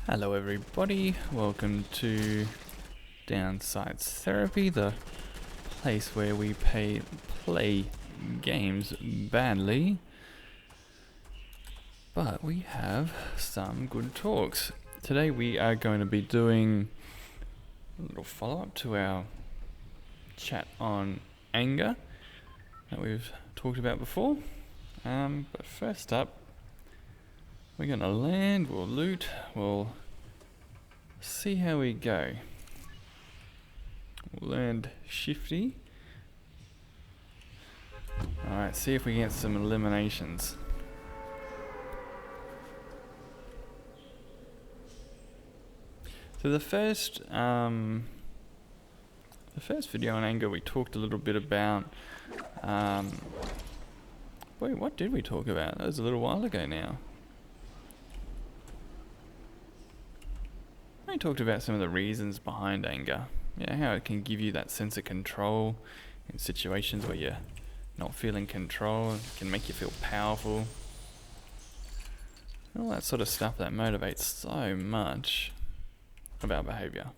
Hello everybody, welcome to DownSightsTherapy, the place where we play games badly, but we have some good talks. Today we are going to be doing a little follow-up to our chat on anger that we've talked about before. But first up, we're going to land, we'll loot, we'll see how we go. We'll land Shifty. Alright, see if we get some eliminations. So the first video on anger we talked a little bit about, wait, what did we talk about? That was a little while ago now. I talked about some of the reasons behind anger. Yeah, how it can give you that sense of control in situations where you're not feeling control. It can make you feel powerful. All that sort of stuff that motivates so much of our behavior.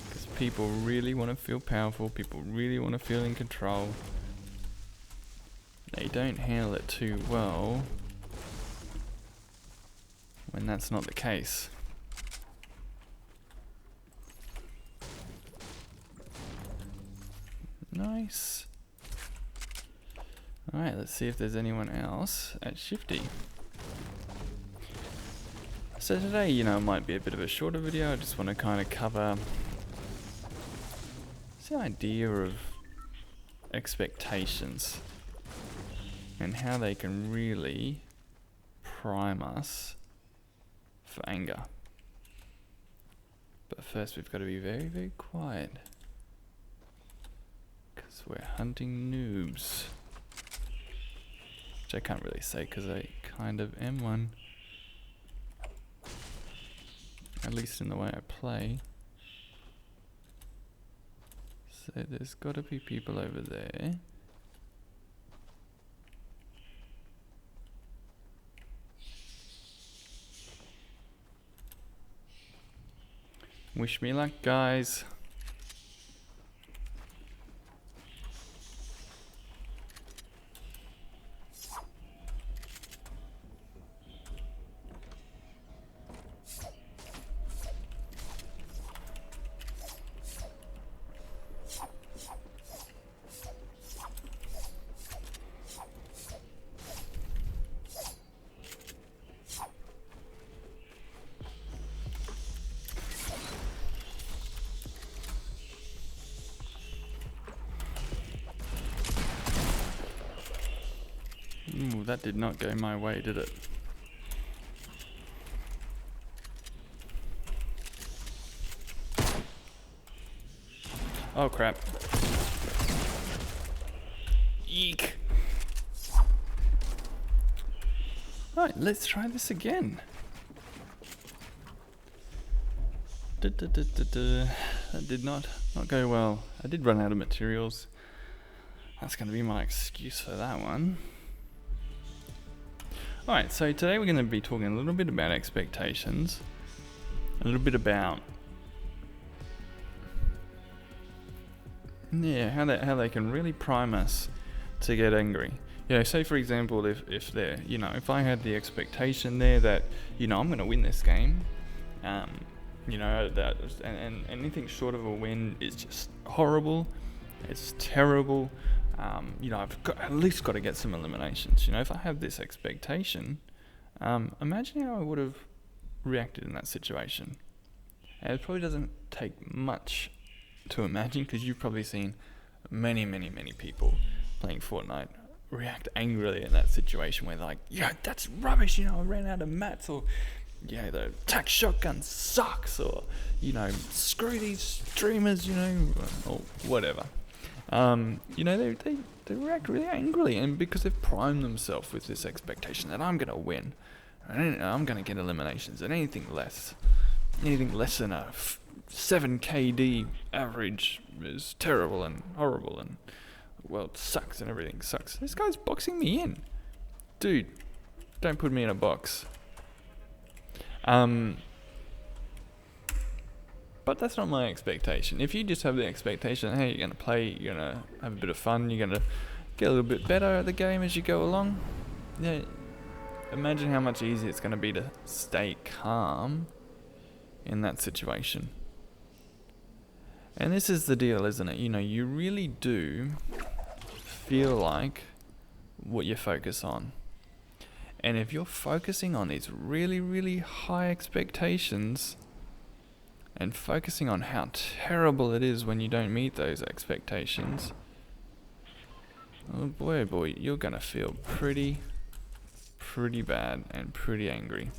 Because people really want to feel powerful. People really want to feel in control. They don't handle it too well when that's not the case. Nice. Alright, let's see if there's anyone else at Shifty. So today, it might be a bit of a shorter video. I just want to kind of cover the idea of expectations and how they can really prime us for anger. But first we've got to be very, very quiet. We're hunting noobs. Which I can't really say because I kind of am one. At least in the way I play. So there's got to be people over there. Wish me luck, guys. Ooh, that did not go my way, did it? Oh crap. Eek. Right, let's try this again. That did not go well. I did run out of materials. That's going to be my excuse for that one. Alright, so today we're going to be talking a little bit about expectations, a little bit about how they can really prime us to get angry. Say for example, if I had the expectation there that I'm going to win this game, that and anything short of a win is just horrible. It's terrible. I've at least got to get some eliminations. If I have this expectation, imagine how I would have reacted in that situation. And it probably doesn't take much to imagine, because you've probably seen many, many, many people playing Fortnite react angrily in that situation where they're like, yeah, that's rubbish, I ran out of mats, or yeah, the attack shotgun sucks, or screw these streamers, or whatever. They react really angrily, and because they've primed themselves with this expectation that I'm going to win, and I'm going to get eliminations, and anything less than a 7 KD average is terrible and horrible, and the world sucks and everything sucks. This guy's boxing me in. Dude, don't put me in a box. But that's not my expectation. If you just have the expectation, hey, you're going to play, you're going to have a bit of fun, you're going to get a little bit better at the game as you go along, yeah, imagine how much easier it's going to be to stay calm in that situation. And this is the deal, isn't it? You really do feel like what you focus on. And if you're focusing on these really, really high expectations and focusing on how terrible it is when you don't meet those expectations, oh boy, you're going to feel pretty bad and pretty angry.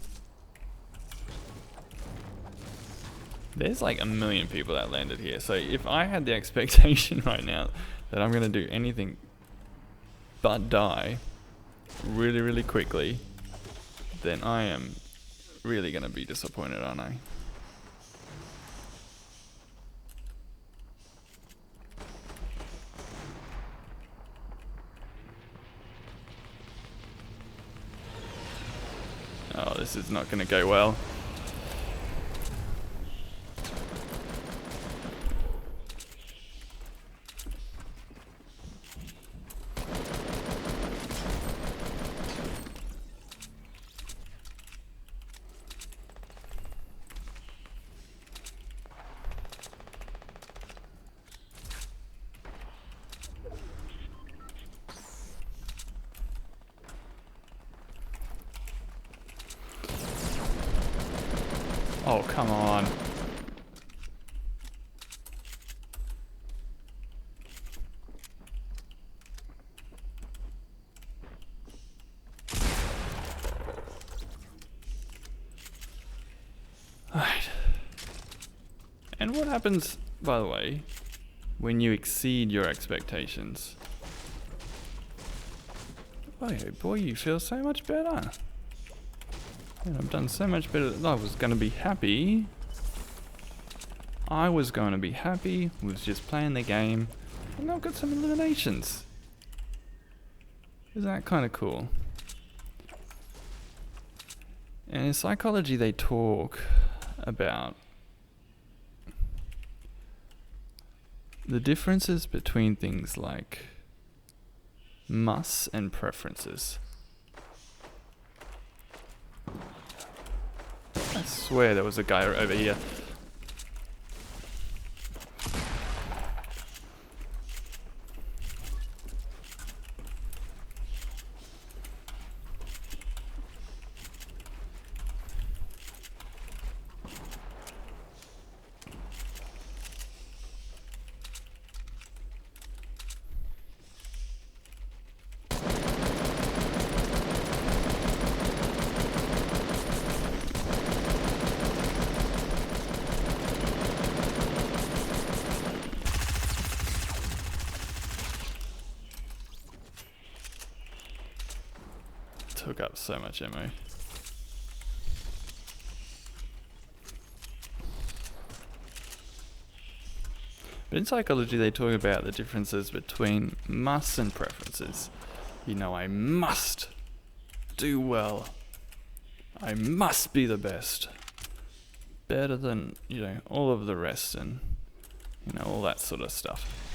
There's like 1 million people that landed here. So if I had the expectation right now that I'm going to do anything but die really, really quickly, then I am really going to be disappointed, aren't I? Oh, this is not going to go well. Oh, come on. Alright. And what happens, by the way, when you exceed your expectations? Oh boy, you feel so much better. And I've done so much better. I was going to be happy. With just playing the game. And I've got some eliminations. Isn't that kind of cool? And in psychology they talk about the differences between things like musts and preferences. I swear there was a guy over here. Took up so much ammo. But in psychology they talk about the differences between musts and preferences. I must do well. I must be the best. Better than, all of the rest and, all that sort of stuff.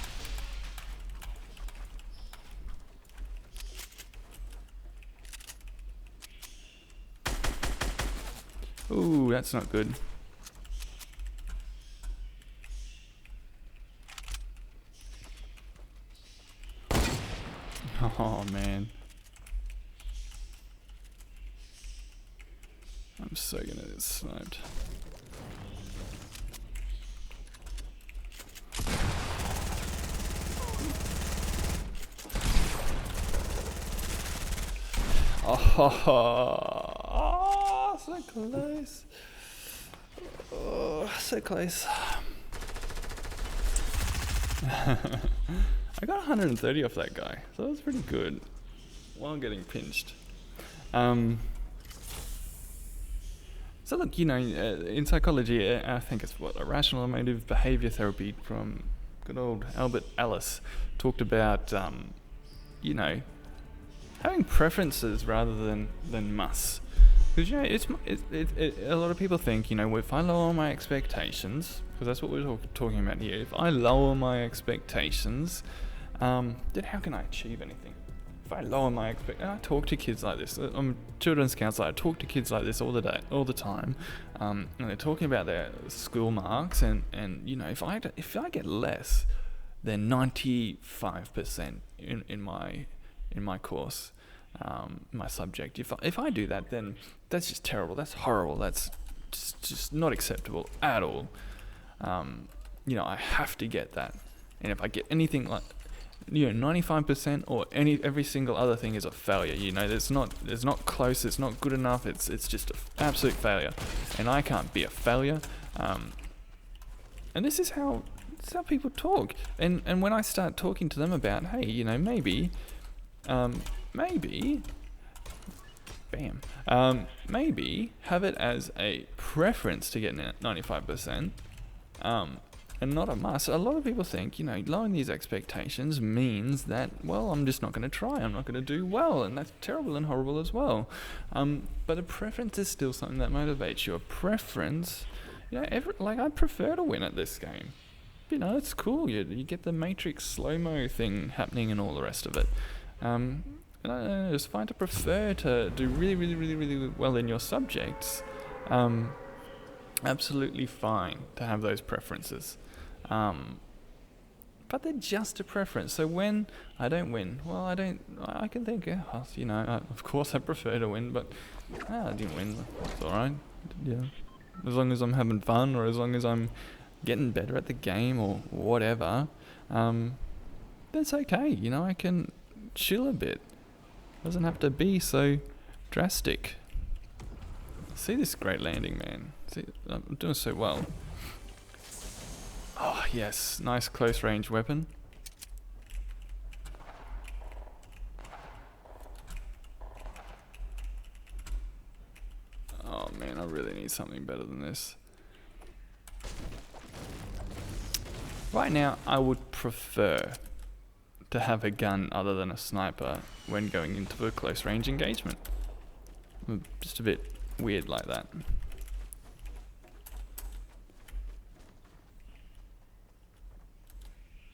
Ooh, that's not good. Oh man. I'm so gonna get sniped. Oh, so close. Oh, so close. I got 130 off that guy, so that was pretty good while getting pinched. So look, in psychology, I think it's irrational emotive behavior therapy from good old Albert Ellis talked about, having preferences rather than musts. Because a lot of people think, if I lower my expectations, because that's what we're talking about here. If I lower my expectations, then how can I achieve anything? If I lower my and I talk to kids like this. I'm a children's counsellor. I talk to kids like this all the time, and they're talking about their school marks, and if I get less than 95% in my course, my subject. If I do that, then that's just terrible. That's horrible. That's just not acceptable at all. I have to get that. And if I get anything like 95% or every single other thing is a failure. It's not close. It's not good enough. It's just an absolute failure. And I can't be a failure. And this is how people talk. And when I start talking to them about, hey, maybe, maybe have it as a preference to get 95%, and not a must. A lot of people think, lowering these expectations means that, well, I'm just not going to try. I'm not going to do well, and that's terrible and horrible as well. But a preference is still something that motivates you. A preference, I prefer to win at this game. It's cool. You get the Matrix slow-mo thing happening and all the rest of it. It's fine to prefer to do really, really, really, really well in your subjects. Absolutely fine to have those preferences. But they're just a preference. So when I don't win, I can think, of course I prefer to win, but I didn't win. That's alright. Yeah. As long as I'm having fun, or as long as I'm getting better at the game, or whatever, that's okay. I can chill a bit. Doesn't have to be so drastic. See this great landing, man. See, I'm doing so well. Oh, yes. Nice close range weapon. Oh, man, I really need something better than this. Right now, I would prefer to have a gun other than a sniper when going into a close range engagement. I'm just a bit weird like that.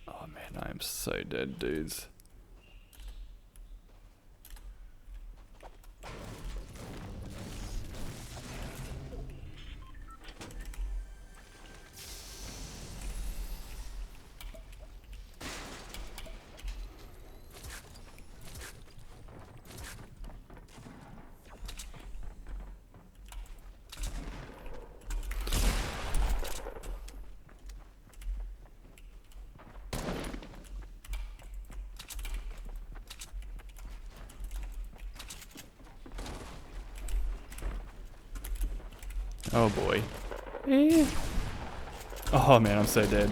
Oh man, I am so dead, dudes. Oh boy. Oh man, I'm so dead.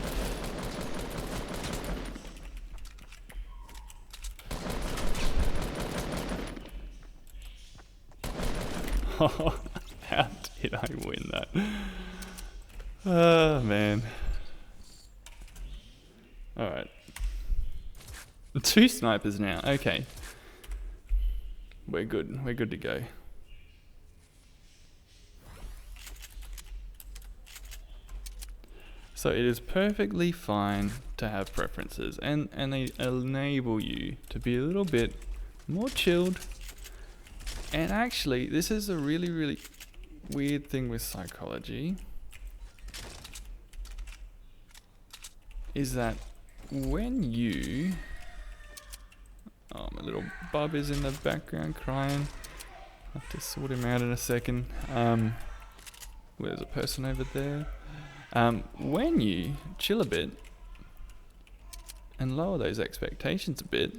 How did I win that? Oh man. Alright. 2 snipers now. Okay. We're good. We're good to go. So it is perfectly fine to have preferences, and they enable you to be a little bit more chilled. And actually, this is a really, really weird thing with psychology, is that when you... Oh, my little bub is in the background crying. I'll have to sort him out in a second. There's a person over there. When you chill a bit and lower those expectations a bit,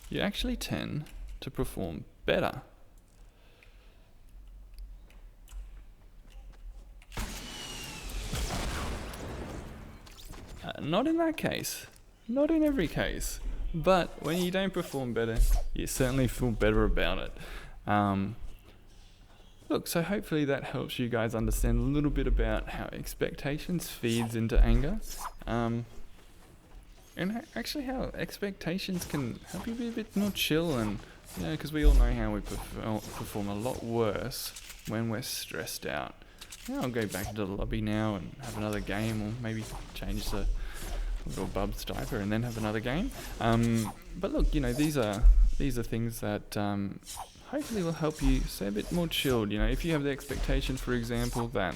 you actually tend to perform better. Not in that case, not in every case, but when you don't perform better, you certainly feel better about it. Look, so hopefully that helps you guys understand a little bit about how expectations feeds into anger, and actually how expectations can help you be a bit more chill and Because we all know how we perform a lot worse when we're stressed out. I'll go back into the lobby now and have another game, or maybe change the little bub's diaper and then have another game. But look, these are things that hopefully will help you stay a bit more chilled. If you have the expectation, for example, that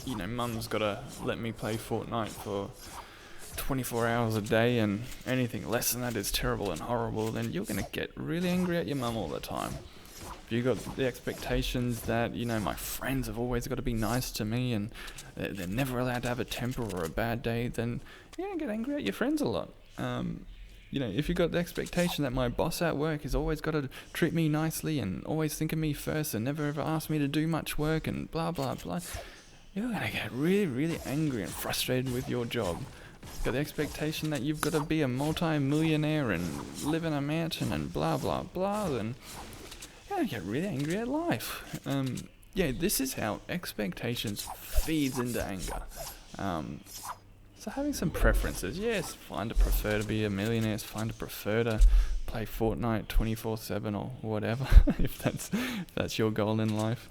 mum's got to let me play Fortnite for 24 hours a day, and anything less than that is terrible and horrible, then you're going to get really angry at your mum all the time. If you got the expectations that, my friends have always got to be nice to me and they're never allowed to have a temper or a bad day, then you're going to get angry at your friends a lot. If you got the expectation that my boss at work has always got to treat me nicely and always think of me first and never ever ask me to do much work and blah, blah, blah, you're going to get really, really angry and frustrated with your job. Got the expectation that you've got to be a multi-millionaire and live in a mansion and blah, blah, blah, then I get really angry at life. This is how expectations feeds into anger. So having some preferences, it's fine to prefer to be a millionaire, it's fine to prefer to play Fortnite 24/7 or whatever, if that's your goal in life.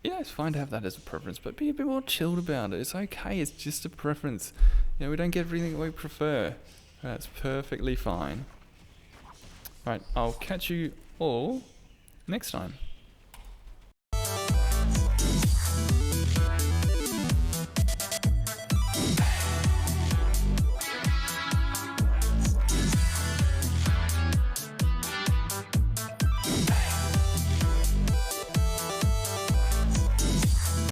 It's fine to have that as a preference, but be a bit more chilled about it. It's okay, it's just a preference. We don't get everything we prefer. That's perfectly fine. Right, I'll catch you all next time.